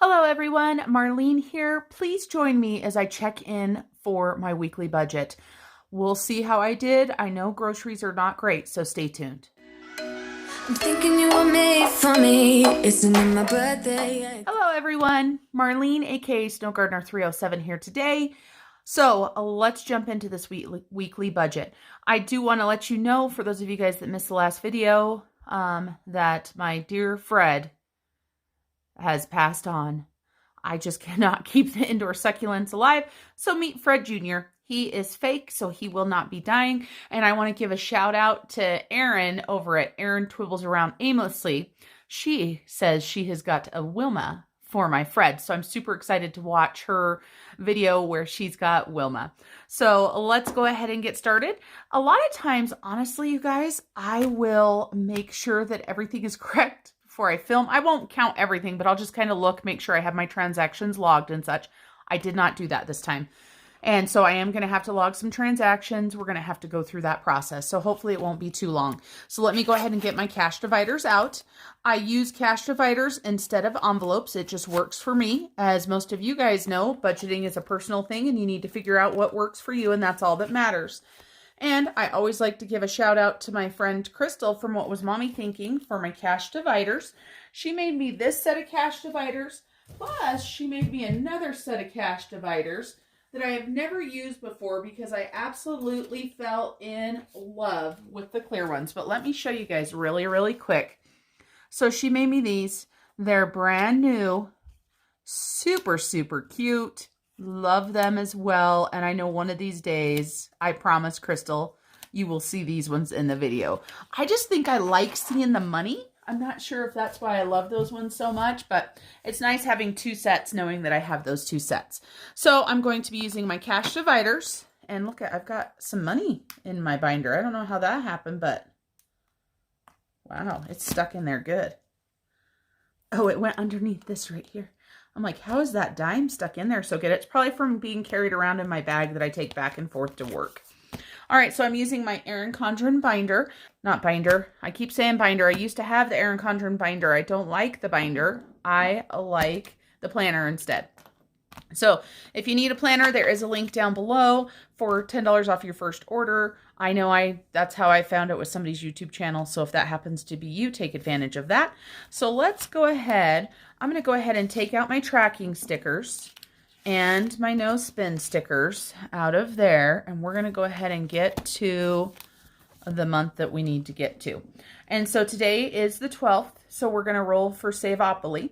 Hello everyone, Marlene here. Please join me as I check in for my weekly budget. We'll see how I did. I know groceries are not great, so stay tuned. I'm thinking you were made for me. Isn't it my birthday? Hello everyone, Marlene aka Snow Gardener 307 here today. So let's jump into this weekly budget. I do want to let you know, for those of you guys that missed the last video, that my dear Fred has passed on. I just cannot keep the indoor succulents alive. So meet Fred Jr. He is fake, so he will not be dying. And I want to give a shout out to Erin over at Erin Twibbles Around Aimlessly. She says she has got a Wilma for my Fred. So I'm super excited to watch her video where she's got Wilma. So let's go ahead and get started. A lot of times, honestly, you guys, I will make sure that everything is correct before I film. I won't count everything, but I'll just kind of look, make sure I have my transactions logged and such. I did not do that this time. And so I am going to have to log some transactions. We're going to have to go through that process. So hopefully it won't be too long. So let me go ahead and get my cash dividers out. I use cash dividers instead of envelopes. It just works for me. As most of you guys know, budgeting is a personal thing and you need to figure out what works for you, and that's all that matters. And I always like to give a shout out to my friend Crystal from What Was Mommy Thinking for my cash dividers. She made me this set of cash dividers, plus she made me another set of cash dividers that I have never used before because I absolutely fell in love with the clear ones. But let me show you guys really quick. So she made me these. They're brand new, super cute. Love them as well. And I know one of these days, I promise, Crystal, you will see these ones in the video. I just think I like seeing the money. I'm not sure if that's why I love those ones so much, but it's nice having two sets, knowing that I have those two sets. So I'm going to be using my cash dividers. And look, I've got some money in my binder. I don't know how that happened, but wow, it's stuck in there good. Oh, it went underneath this right here. I'm like, how is that dime stuck in there so good? It's probably from being carried around in my bag that I take back and forth to work. All right, so I'm using my Erin Condren binder. Not binder. I keep saying binder. I used to have the Erin Condren binder. I don't like the binder. I like the planner instead. So if you need a planner, there is a link down below for $10 off your first order. I know that's how I found it with somebody's YouTube channel. So if that happens to be you, take advantage of that. So let's go ahead. I'm going to go ahead and take out my tracking stickers and my no spin stickers out of there. And we're going to go ahead and get to the month that we need to get to. And so today is the 12th. So we're going to roll for Savopoly.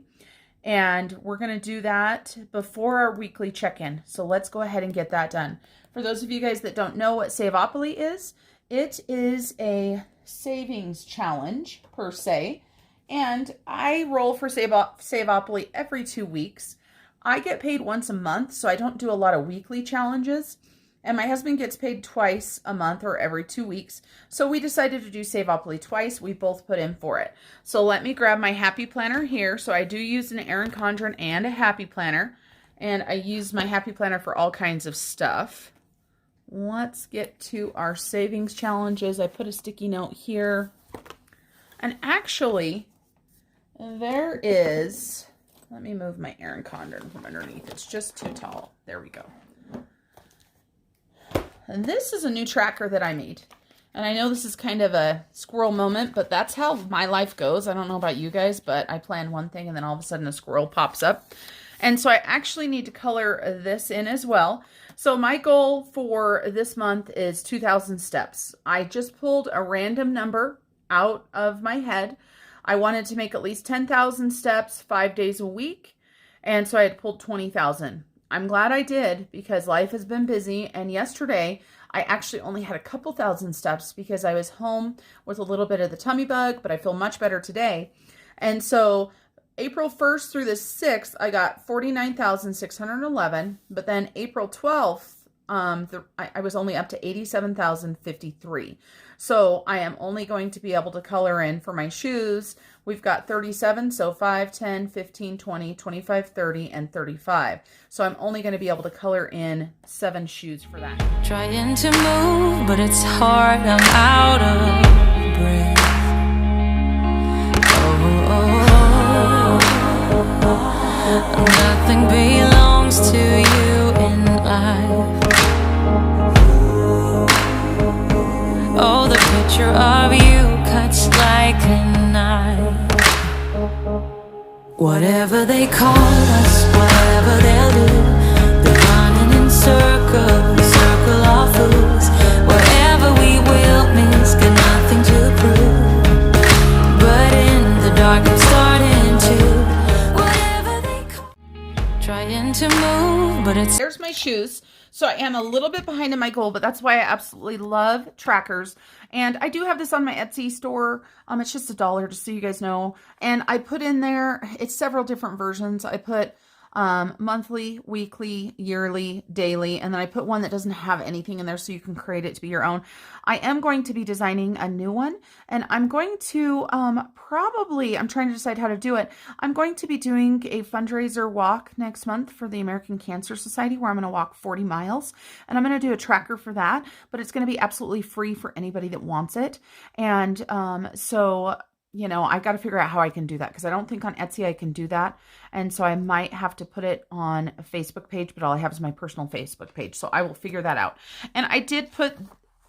And we're going to do that before our weekly check-in. So let's go ahead and get that done. For those of you guys that don't know what Savopoly is, it is a savings challenge per se. And I roll for Savopoly every 2 weeks. I get paid once a month, so I don't do a lot of weekly challenges. And my husband gets paid twice a month or every 2 weeks. So we decided to do Savopoly twice. We both put in for it. So let me grab my Happy Planner here. So I do use an Erin Condren and a Happy Planner. And I use my Happy Planner for all kinds of stuff. Let's get to our savings challenges. I put a sticky note here. And actually, there is... Let me move my Erin Condren from underneath. It's just too tall. There we go. And this is a new tracker that I made. And I know this is kind of a squirrel moment, but that's how my life goes. I don't know about you guys, but I plan one thing and then all of a sudden a squirrel pops up. And so I actually need to color this in as well. So my goal for this month is 2,000 steps. I just pulled a random number out of my head. I wanted to make at least 10,000 steps 5 days a week. And so I had pulled 20,000. I'm glad I did because life has been busy. And yesterday, I actually only had a couple thousand steps because I was home with a little bit of the tummy bug, but I feel much better today. And so April 1st through the 6th, I got 49,611. But then April 12th, I was only up to 87,053. So I am only going to be able to color in for my shoes. We've got 37, so 5, 10, 15, 20, 25, 30, and 35. So I'm only going to be able to color in 7 shoes for that. Trying to move, but it's hard. I'm out of breath. Oh, oh, oh, oh. Nothing belongs to you in life. Oh, the picture of you cuts like a knife. Whatever they call us, whatever they'll do, they're running in circles, circle of fools. Whatever we will miss, got nothing to prove. But in the dark I'm starting to, whatever they call, trying to move, but it's... There's my shoes. So I am a little bit behind in my goal, but that's why I absolutely love trackers. And I do have this on my Etsy store. It's just $1, just so you guys know. And I put in there, it's several different versions. I put monthly, weekly, yearly, daily, and then I put one that doesn't have anything in there so you can create it to be your own. I am going to be designing a new one, and I'm going to probably, I'm trying to decide how to do it. I'm going to be doing a fundraiser walk next month for the American Cancer Society where I'm going to walk 40 miles, and I'm going to do a tracker for that, but it's going to be absolutely free for anybody that wants it. And so, you know, I got to figure out how I can do that because I don't think on Etsy I can do that. And so I might have to put it on a Facebook page, but all I have is my personal Facebook page. So I will figure that out. And I did put,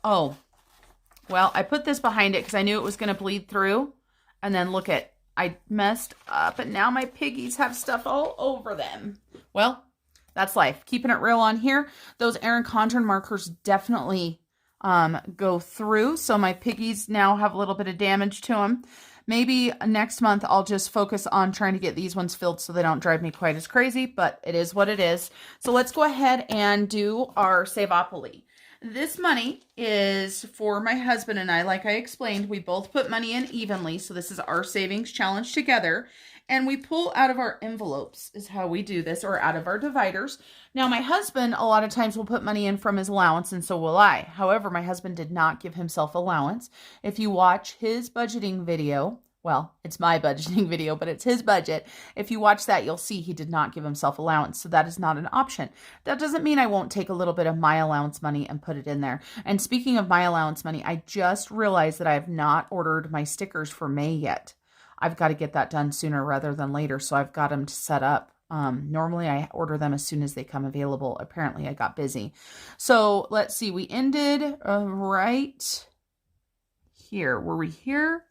oh, well, I put this behind it because I knew it was going to bleed through. And then look at, I messed up and now my piggies have stuff all over them. Well, that's life. Keeping it real on here. Those Erin Condren markers definitely go through. So my piggies now have a little bit of damage to them. Maybe next month I'll just focus on trying to get these ones filled so they don't drive me quite as crazy, but it is what it is. So let's go ahead and do our Savopoly. This money is for my husband and I. Like I explained, we both put money in evenly. So this is our savings challenge together. And we pull out of our envelopes is how we do this, or out of our dividers. Now, my husband, a lot of times will put money in from his allowance, and so will I. However, my husband did not give himself allowance. If you watch his budgeting video, well, it's my budgeting video, but it's his budget. If you watch that, you'll see he did not give himself allowance, so that is not an option. That doesn't mean I won't take a little bit of my allowance money and put it in there. And speaking of my allowance money, I just realized that I have not ordered my stickers for May yet. I've got to get that done sooner rather than later, so I've got them set up. Normally, I order them as soon as they come available. Apparently, I got busy. So, let's see. We ended right here. Were we here?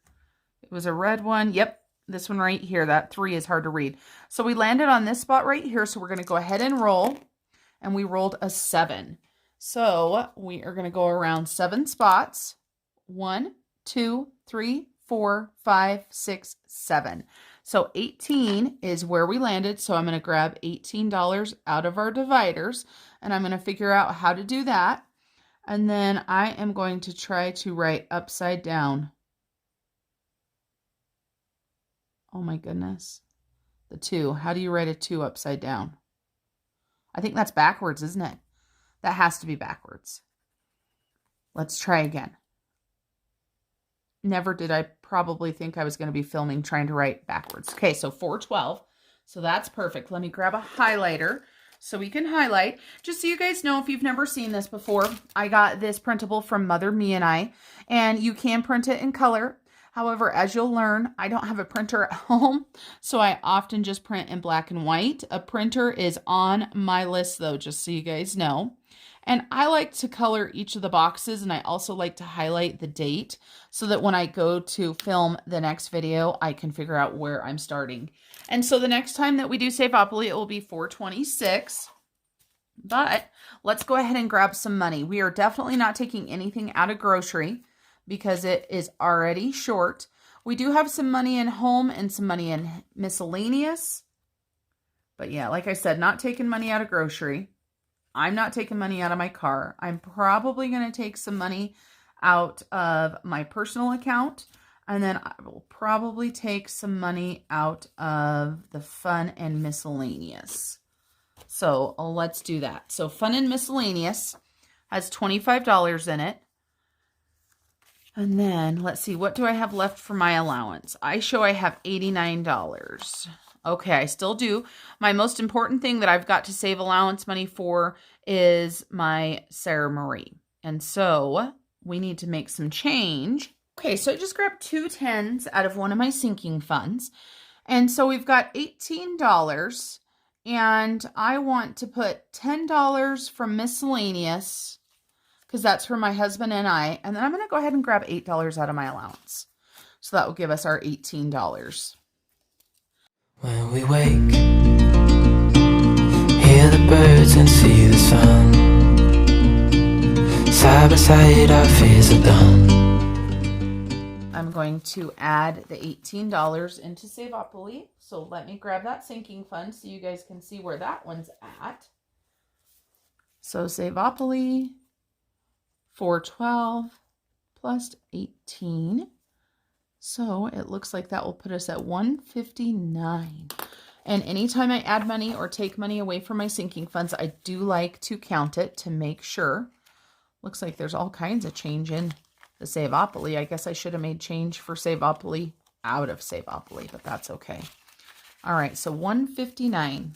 It was a red one. Yep, this one right here. That 3 is hard to read. So, we landed on this spot right here, so we're going to go ahead and roll. And we rolled a 7. So, we are going to go around 7 spots. 1, 2, 3, 4, 5, 6, 7. So 18 is where we landed. So I'm going to grab $18 out of our dividers and I'm going to figure out how to do that. And then I am going to try to write upside down. Oh my goodness. The 2. How do you write a 2 upside down? I think that's backwards, isn't it? That has to be backwards. Let's try again. Never did I probably think I was going to be filming trying to write backwards. Okay, so 412. So that's perfect. Let me grab a highlighter so we can highlight. Just so you guys know, if you've never seen this before, I got this printable from Mother Me and I, and you can print it in color. However, as you'll learn, I don't have a printer at home, so I often just print in black and white. A printer is on my list though, just so you guys know. And I like to color each of the boxes, and I also like to highlight the date so that when I go to film the next video, I can figure out where I'm starting. And so the next time that we do Savopoly, it will be 4/26. But let's go ahead and grab some money. We are definitely not taking anything out of grocery because it is already short. We do have some money in home and some money in miscellaneous. But yeah, like I said, not taking money out of grocery. I'm not taking money out of my car. I'm probably going to take some money out of my personal account. And then I will probably take some money out of the fun and miscellaneous. So let's do that. So fun and miscellaneous has $25 in it. And then let's see, what do I have left for my allowance? I show I have $89. Okay, I still do. My most important thing that I've got to save allowance money for is my Sarah Marie. And so we need to make some change. Okay, so I just grabbed 2 tens out of one of my sinking funds. And so we've got $18, and I want to put $10 from miscellaneous because that's for my husband and I. And then I'm going to go ahead and grab $8 out of my allowance. So that will give us our $18. When we wake, hear the birds and see the sun. Side by side, our fears are done. I'm going to add the $18 into Savopoly. So let me grab that sinking fund so you guys can see where that one's at. So Savopoly, 412 plus 18. So it looks like that will put us at 159. And anytime I add money or take money away from my sinking funds, I do like to count it to make sure. Looks like there's all kinds of change in the Savopoly. I guess I should have made change for Savopoly out of Savopoly, but that's okay. All right, so 159.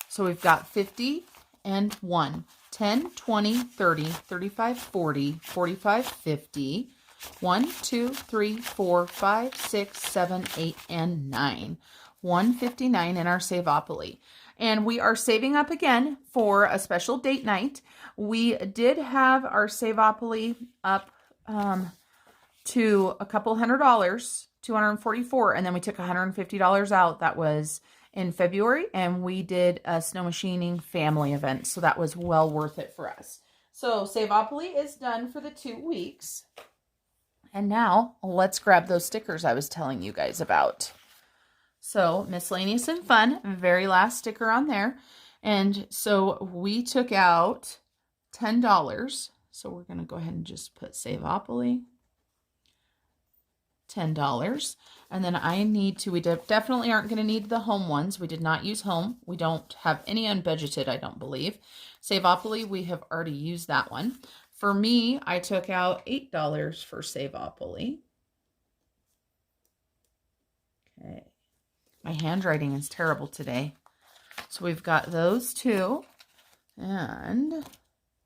So we've got 50 and 1, 10, 20, 30, 35, 40, 45, 50, 1, 2, 3, 4, 5, 6, 7, 8, and 9. 159 in our Savopoly. And we are saving up again for a special date night. We did have our Savopoly up to a couple $100, $244, and then we took $150 out. That was in February, and we did a snow machining family event, so that was well worth it for us. So Savopoly is done for the 2 weeks. And now let's grab those stickers I was telling you guys about. So miscellaneous and fun, very last sticker on there. And so we took out $10. So we're going to go ahead and just put Savopoly, $10. And then I need to, we definitely aren't going to need the home ones. We did not use home. We don't have any unbudgeted, I don't believe. Savopoly, we have already used that one. For me, I took out $8 for Savopoly. Okay. My handwriting is terrible today. So we've got those two. And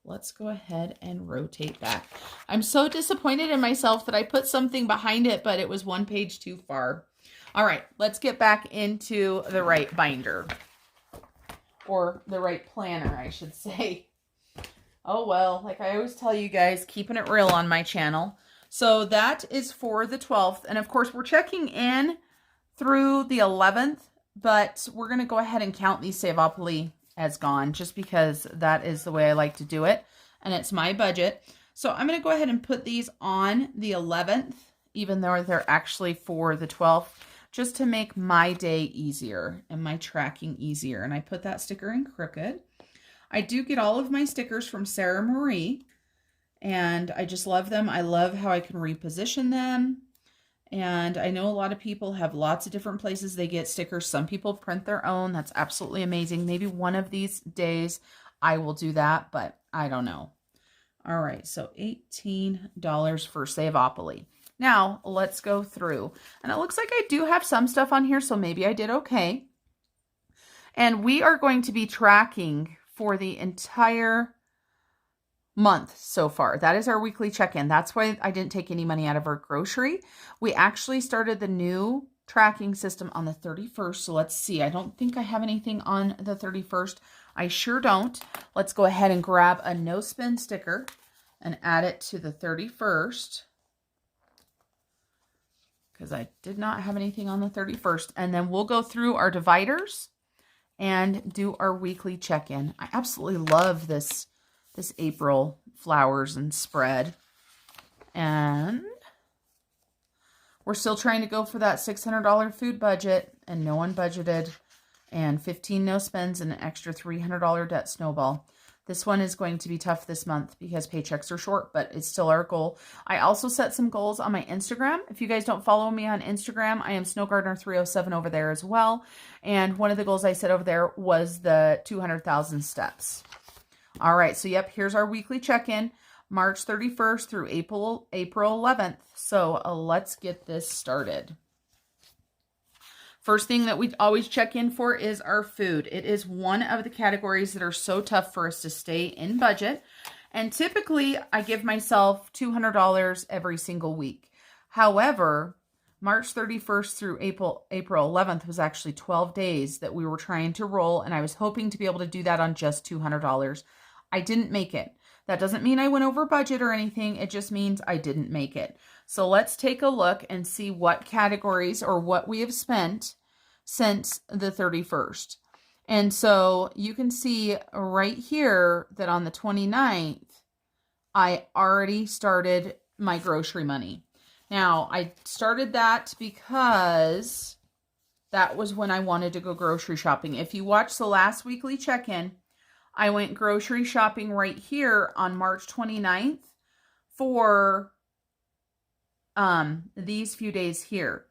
let's go ahead and rotate that. I'm so disappointed in myself that I put something behind it, but it was one page too far. All right, let's get back into the right binder. Or the right planner, I should say. Oh, well, like I always tell you guys, keeping it real on my channel. So that is for the 12th. And of course, we're checking in through the 11th, but we're going to go ahead and count these Savopoly as gone just because that is the way I like to do it. And it's my budget. So I'm going to go ahead and put these on the 11th, even though they're actually for the 12th, just to make my day easier and my tracking easier. And I put that sticker in crooked. I do get all of my stickers from Sarah Marie, and I just love them. I love how I can reposition them. And I know a lot of people have lots of different places they get stickers. Some people print their own. That's absolutely amazing. Maybe one of these days I will do that, but I don't know. All right, so $18 for Savopoly. Now, let's go through. And it looks like I do have some stuff on here, so maybe I did okay. And we are going to be tracking for the entire month so far. That is our weekly check-in. That's why I didn't take any money out of our grocery. We actually started the new tracking system on the 31st. So let's see. I don't think I have anything on the 31st. I sure don't. Let's go ahead and grab a no spin sticker and add it to the 31st. Because I did not have anything on the 31st. And then we'll go through our dividers and do our weekly check-in. I absolutely love this April flowers and spread. And we're still trying to go for that $600 food budget and no unbudgeted and 15 no spends and an extra $300 debt snowball. This one is going to be tough this month because paychecks are short, but it's still our goal. I also set some goals on my Instagram. If you guys don't follow me on Instagram, I am SnowGardener307 over there as well. And one of the goals I set over there was the 200,000 steps. All right, so yep, here's our weekly check-in, March 31st through April 11th. So let's get this started. First thing that we always check in for is our food. It is one of the categories that are so tough for us to stay in budget. And typically I give myself $200 every single week. However, March 31st through April 11th was actually 12 days that we were trying to roll, and I was hoping to be able to do that on just $200. I didn't make it. That doesn't mean I went over budget or anything. It just means I didn't make it. So let's take a look and see what categories or what we have spent since the 31st. And so you can see right here that on the 29th, I already started my grocery money. Now, I started that because that was when I wanted to go grocery shopping. If you watched the last weekly check-in, I went grocery shopping right here on March 29th for these few days here.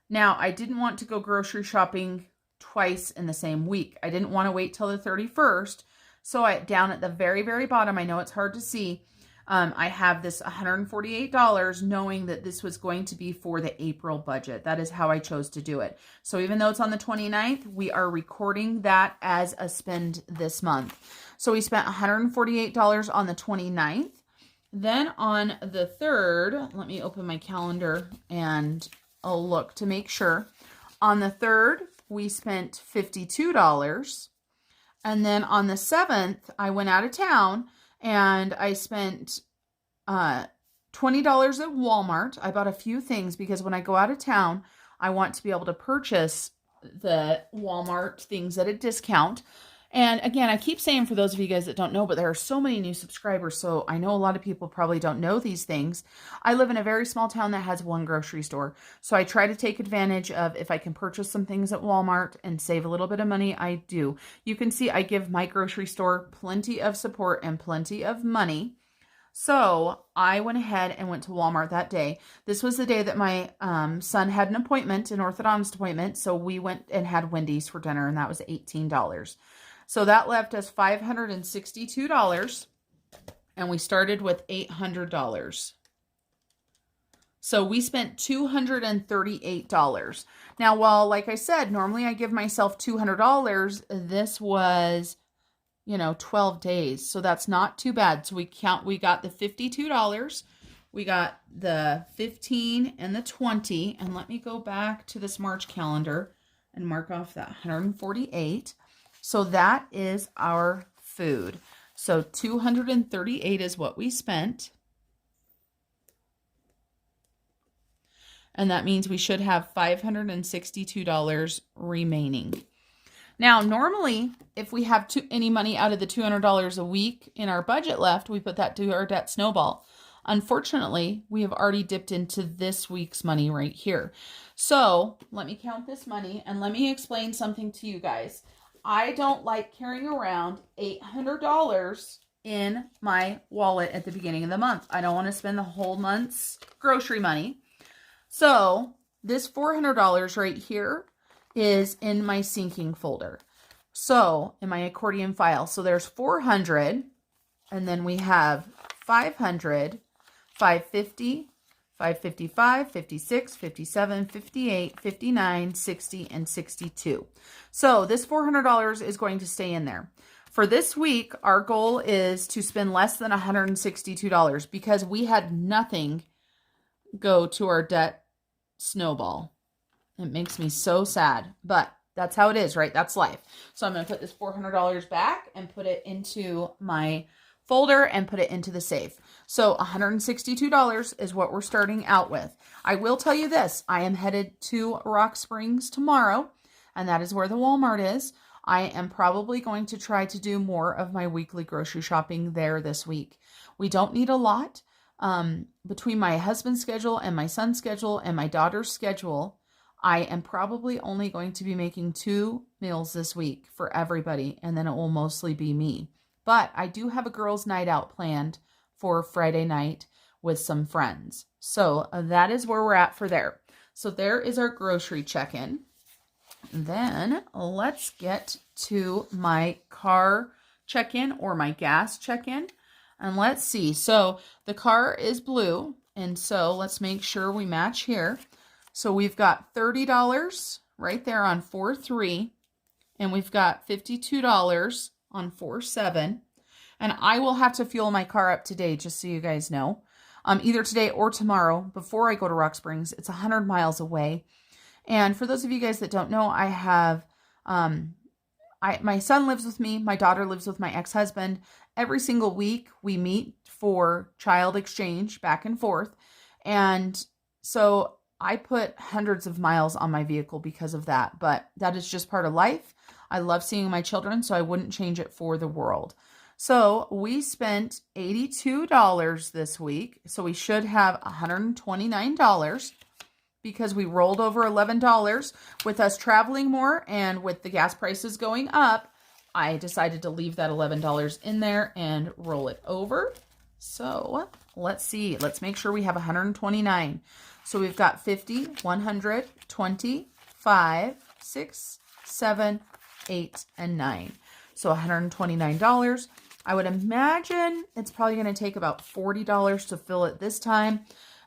Now, I didn't want to go grocery shopping twice in the same week. I didn't want to wait till the 31st. So down at the very, very bottom, I know it's hard to see, I have this $148 knowing that this was going to be for the April budget. That is how I chose to do it. So even though it's on the 29th, we are recording that as a spend this month. So we spent $148 on the 29th. Then on the 3rd, let me open my calendar and I'll look to make sure. On the 3rd, we spent $52. And then on the 7th, I went out of town and I spent $20 at Walmart. I bought a few things because when I go out of town, I want to be able to purchase the Walmart things at a discount. And again, I keep saying for those of you guys that don't know, but there are so many new subscribers, so I know a lot of people probably don't know these things. I live in a very small town that has one grocery store. So I try to take advantage of if I can purchase some things at Walmart and save a little bit of money, I do. You can see I give my grocery store plenty of support and plenty of money. So I went ahead and went to Walmart that day. This was the day that my son had an appointment, an orthodontist appointment. So we went and had Wendy's for dinner, and that was $18. So that left us $562, and we started with $800. So we spent $238. Now, while, like I said, normally I give myself $200, this was, 12 days. So that's not too bad. So we got the $52, we got the 15 and the 20. And let me go back to this March calendar and mark off that 148. So that is our food. So 238 is what we spent. And that means we should have $562 remaining. Now, normally, if we have any money out of the $200 a week in our budget left, we put that to our debt snowball. Unfortunately, we have already dipped into this week's money right here. So let me count this money and let me explain something to you guys. I don't like carrying around $800 in my wallet at the beginning of the month. I don't want to spend the whole month's grocery money. So this $400 right here is in my sinking folder. So in my accordion file. So there's 400, and then we have 500, 550, 555, 56, 57, 58, 59, 60, and 62. So this $400 is going to stay in there. For this week, our goal is to spend less than $162 because we had nothing go to our debt snowball. It makes me so sad, but that's how it is, right? That's life. So I'm going to put this $400 back and put it into my folder and put it into the safe. So $162 is what we're starting out with. I will tell you this, I am headed to Rock Springs tomorrow, and that is where the Walmart is. I am probably going to try to do more of my weekly grocery shopping there this week. We don't need a lot. Between my husband's schedule and my son's schedule and my daughter's schedule, I am probably only going to be making 2 meals this week for everybody, and then it will mostly be me. But I do have a girls' night out planned for Friday night with some friends. So that is where we're at for there. So there is our grocery check-in. Then let's get to my car check-in or my gas check-in. And let's see. So the car is blue. And so let's make sure we match here. So we've got $30 right there on 4-3. And we've got $52 on 4-7. And I will have to fuel my car up today, just so you guys know. either today or tomorrow before I go to Rock Springs. It's 100 miles away. And for those of you guys that don't know, I have, my son lives with me. My daughter lives with my ex-husband. Every single week we meet for child exchange back and forth. And so I put hundreds of miles on my vehicle because of that, but that is just part of life. I love seeing my children, so I wouldn't change it for the world. So we spent $82 this week. So we should have $129 because we rolled over $11 with us traveling more, and with the gas prices going up, I decided to leave that $11 in there and roll it over. So let's see. Let's make sure we have 129. So we've got 50, 100, 20, 5, 6, 7, 8, and 9. So $129. I would imagine it's probably going to take about $40 to fill it this time.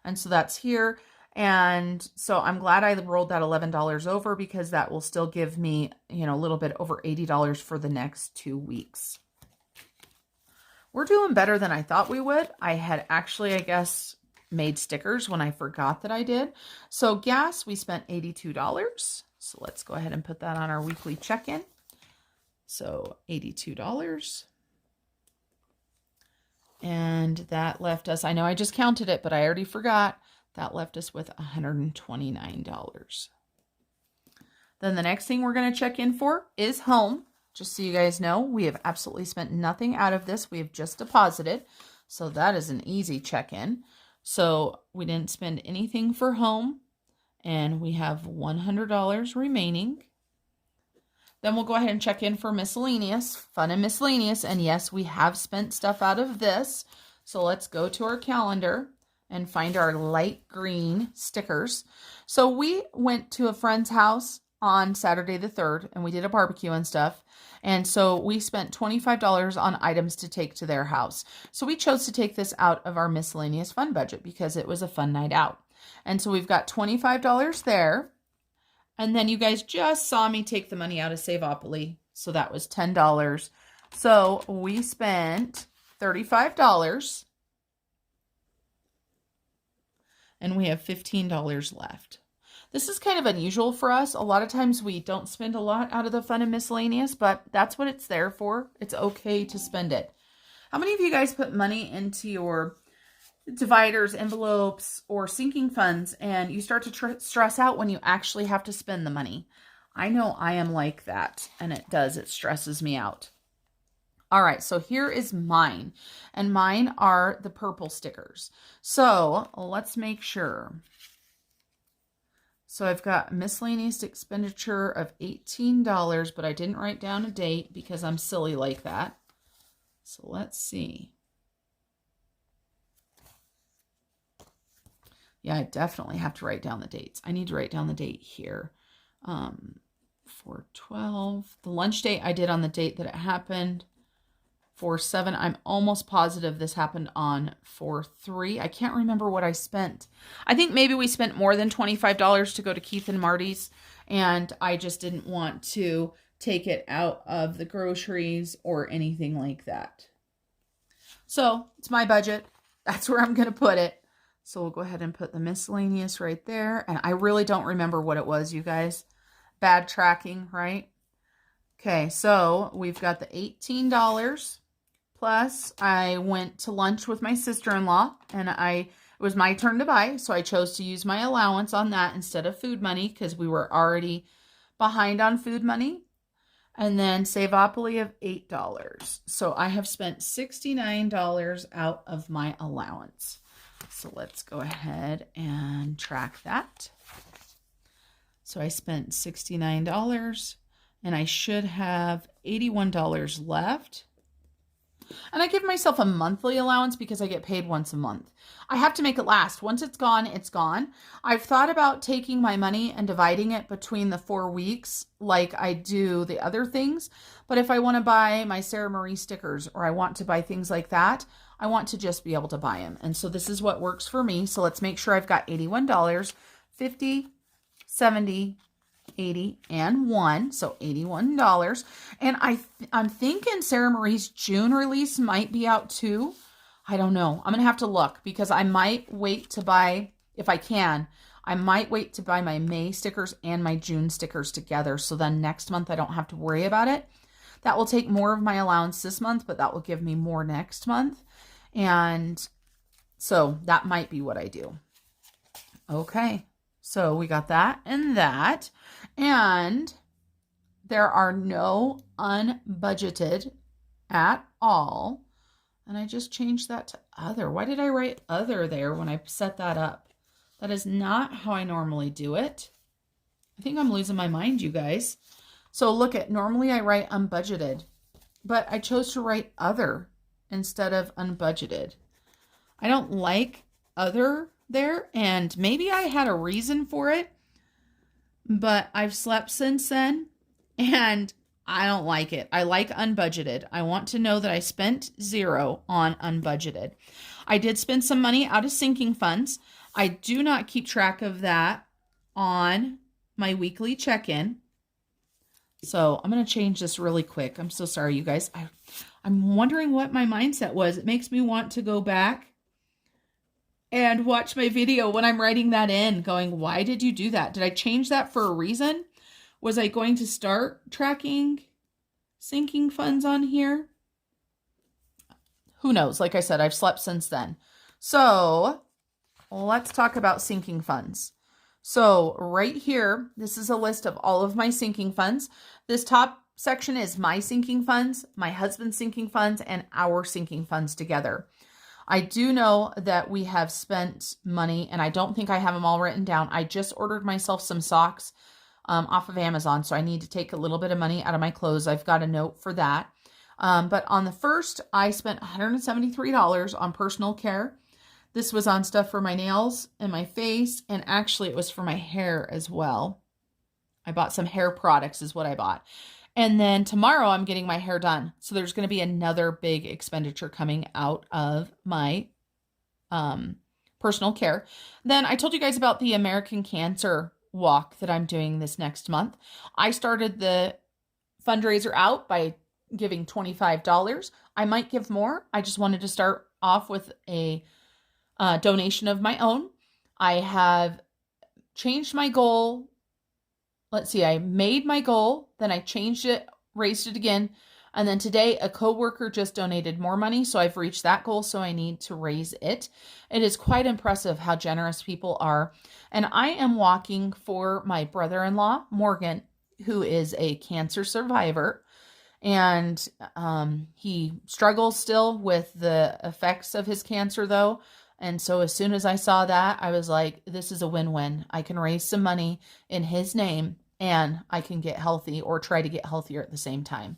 And so that's here. And so I'm glad I rolled that $11 over, because that will still give me, a little bit over $80 for the next 2 weeks. We're doing better than I thought we would. I had actually, I guess, made stickers when I forgot that I did. So gas, we spent $82. So let's go ahead and put that on our weekly check-in. So $82. And that left us, I know I just counted it, but I already forgot. That left us with $129. Then the next thing we're going to check in for is home. Just so you guys know, we have absolutely spent nothing out of this. We have just deposited. So that is an easy check-in. So we didn't spend anything for home, and we have $100 remaining. Then we'll go ahead and check in for miscellaneous, fun and miscellaneous. And yes, we have spent stuff out of this. So let's go to our calendar and find our light green stickers. So we went to a friend's house on Saturday the 3rd, and we did a barbecue and stuff. And so we spent $25 on items to take to their house. So we chose to take this out of our miscellaneous fun budget because it was a fun night out. And so we've got $25 there. And then you guys just saw me take the money out of Savopoly. So that was $10. So we spent $35. And we have $15 left. This is kind of unusual for us. A lot of times we don't spend a lot out of the fun and miscellaneous, but that's what it's there for. It's okay to spend it. How many of you guys put money into your dividers, envelopes, or sinking funds, and you start to stress out when you actually have to spend the money? I know I am like that, and it stresses me out. All right, so here is mine, and mine are the purple stickers. So let's make sure. So I've got miscellaneous expenditure of $18, but I didn't write down a date because I'm silly like that. So let's see. Yeah, I definitely have to write down the dates. I need to write down the date here. 4/12. The lunch date I did on the date that it happened. 4/7. I'm almost positive this happened on 4/3. I can't remember what I spent. I think maybe we spent more than $25 to go to Keith and Marty's, and I just didn't want to take it out of the groceries or anything like that. So it's my budget. That's where I'm going to put it. So we'll go ahead and put the miscellaneous right there. And I really don't remember what it was, you guys. Bad tracking, right? Okay, so we've got the $18. Plus, I went to lunch with my sister-in-law, and it was my turn to buy, so I chose to use my allowance on that instead of food money because we were already behind on food money. And then Savopoly of $8. So I have spent $69 out of my allowance. So let's go ahead and track that. So I spent $69, and I should have $81 left. And I give myself a monthly allowance because I get paid once a month. I have to make it last. Once it's gone, it's gone. I've thought about taking my money and dividing it between the 4 weeks like I do the other things. But if I want to buy my Sarah Marie stickers or I want to buy things like that, I want to just be able to buy them. And so this is what works for me. So let's make sure I've got $81, 50, 70, 80, and 1, so $81. And I'm thinking Sarah Marie's June release might be out too. I don't know. I'm going to have to look because I might wait to buy, if I can, I might wait to buy my May stickers and my June stickers together. So then next month I don't have to worry about it. That will take more of my allowance this month, but that will give me more next month. And so that might be what I do. Okay. So we got that and that. And there are no unbudgeted at all. And I just changed that to other. Why did I write other there when I set that up? That is not how I normally do it. I think I'm losing my mind, you guys. So look at, normally I write unbudgeted, but I chose to write other instead of unbudgeted. I don't like other there, and maybe I had a reason for it, but I've slept since then, and I don't like it. I like unbudgeted. I want to know that I spent 0 on unbudgeted. I did spend some money out of sinking funds. I do not keep track of that on my weekly check-in. So I'm going to change this really quick. I'm so sorry, you guys. I'm wondering what my mindset was. It makes me want to go back and watch my video when I'm writing that in, going, why did you do that? Did I change that for a reason? Was I going to start tracking sinking funds on here? Who knows? Like I said, I've slept since then. So let's talk about sinking funds. So right here, this is a list of all of my sinking funds. This top section is my sinking funds, my husband's sinking funds, and our sinking funds together. I do know that we have spent money, and I don't think I have them all written down. I just ordered myself some socks off of Amazon, so I need to take a little bit of money out of my clothes. I've got a note for that. But on the first, I spent $173 on personal care. This was on stuff for my nails and my face, and actually it was for my hair as well. I bought some hair products is what I bought. And then tomorrow I'm getting my hair done. So there's going to be another big expenditure coming out of my personal care. Then I told you guys about the American Cancer Walk that I'm doing this next month. I started the fundraiser out by giving $25. I might give more. I just wanted to start off with a donation of my own. I have changed my goal. Let's see, I made my goal, then I changed it, raised it again, and then today a coworker just donated more money, so I've reached that goal, so I need to raise it. It is quite impressive how generous people are, and I am walking for my brother-in-law, Morgan, who is a cancer survivor, and he struggles still with the effects of his cancer, though. And so as soon as I saw that, I was like, this is a win-win. I can raise some money in his name and I can get healthy or try to get healthier at the same time.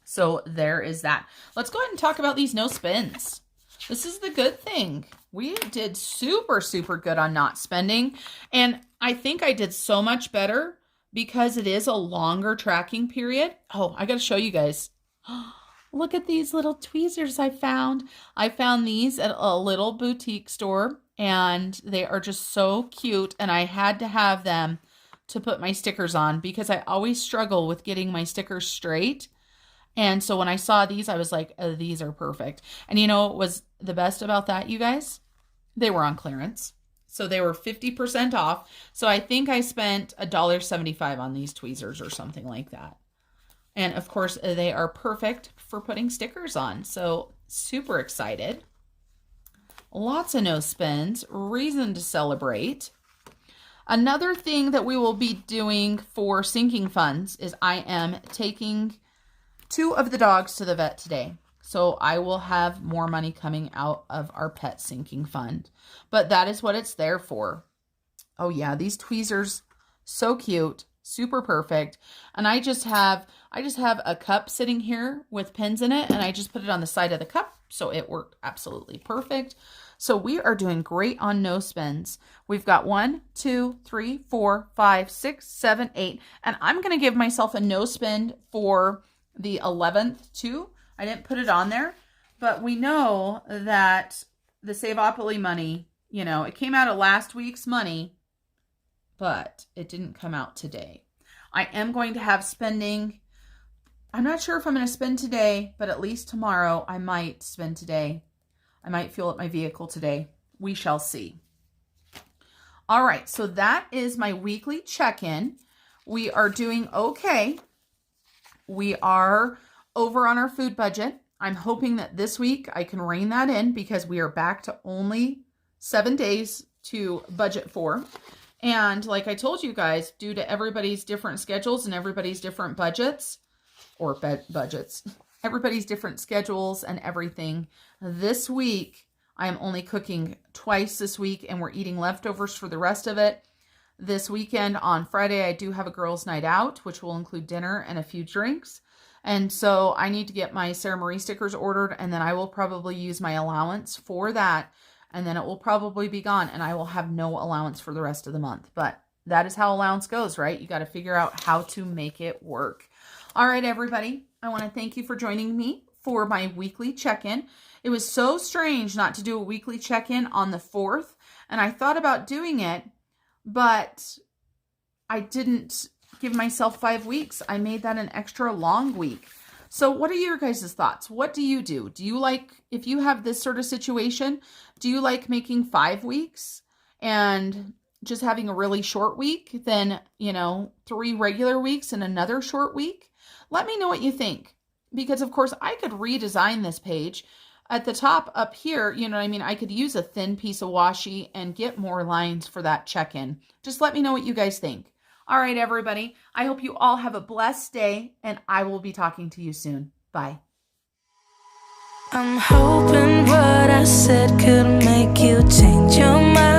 So there is that. Let's go ahead and talk about these no spends. This is the good thing. We did super, super good on not spending. And I think I did so much better because it is a longer tracking period. Oh, I got to show you guys. Look at these little tweezers I found. I found these at a little boutique store, and they are just so cute, and I had to have them to put my stickers on because I always struggle with getting my stickers straight. And so when I saw these, I was like, oh, these are perfect. And you know what was the best about that, you guys? They were on clearance. So they were 50% off. So I think I spent $1.75 on these tweezers or something like that. And of course, they are perfect for putting stickers on. So super excited. Lots of no spends, reason to celebrate. Another thing that we will be doing for sinking funds is I am taking 2 of the dogs to the vet today. So I will have more money coming out of our pet sinking fund. But that is what it's there for. Oh yeah, these tweezers, so cute. Super perfect. And I just have a cup sitting here with pins in it, and I just put it on the side of the cup, so it worked absolutely perfect. So we are doing great on no spends. We've got 1, 2, 3, 4, 5, 6, 7, 8, and I'm going to give myself a no spend for the 11th too. I didn't put it on there, but we know that the Savopoly money, you know, it came out of last week's money, but it didn't come out today. I am going to have spending. I'm not sure if I'm going to spend today, but at least tomorrow I might spend today. I might fuel up my vehicle today. We shall see. All right, so that is my weekly check-in. We are doing okay. We are over on our food budget. I'm hoping that this week I can rein that in because we are back to only 7 days to budget for. And like I told you guys, due to everybody's different schedules and everybody's different budgets, or budgets, everybody's different schedules and everything, this week I am only cooking twice this week and we're eating leftovers for the rest of it. This weekend on Friday, I do have a girls' night out, which will include dinner and a few drinks. And so I need to get my Sarah Marie stickers ordered, and then I will probably use my allowance for that. And then it will probably be gone and I will have no allowance for the rest of the month. But that is how allowance goes, right? You got to figure out how to make it work. All right, everybody. I want to thank you for joining me for my weekly check-in. It was so strange not to do a weekly check-in on the 4th, and I thought about doing it, but I didn't give myself 5 weeks. I made that an extra long week. So what are your guys' thoughts? What do you do? Do you like, if you have this sort of situation, do you like making 5 weeks and just having a really short week, then, 3 regular weeks and another short week? Let me know what you think. Because of course I could redesign this page. At the top up here, I could use a thin piece of washi and get more lines for that check-in. Just let me know what you guys think. All right, everybody. I hope you all have a blessed day, and I will be talking to you soon. Bye. I'm hoping what I said could make you change your mind.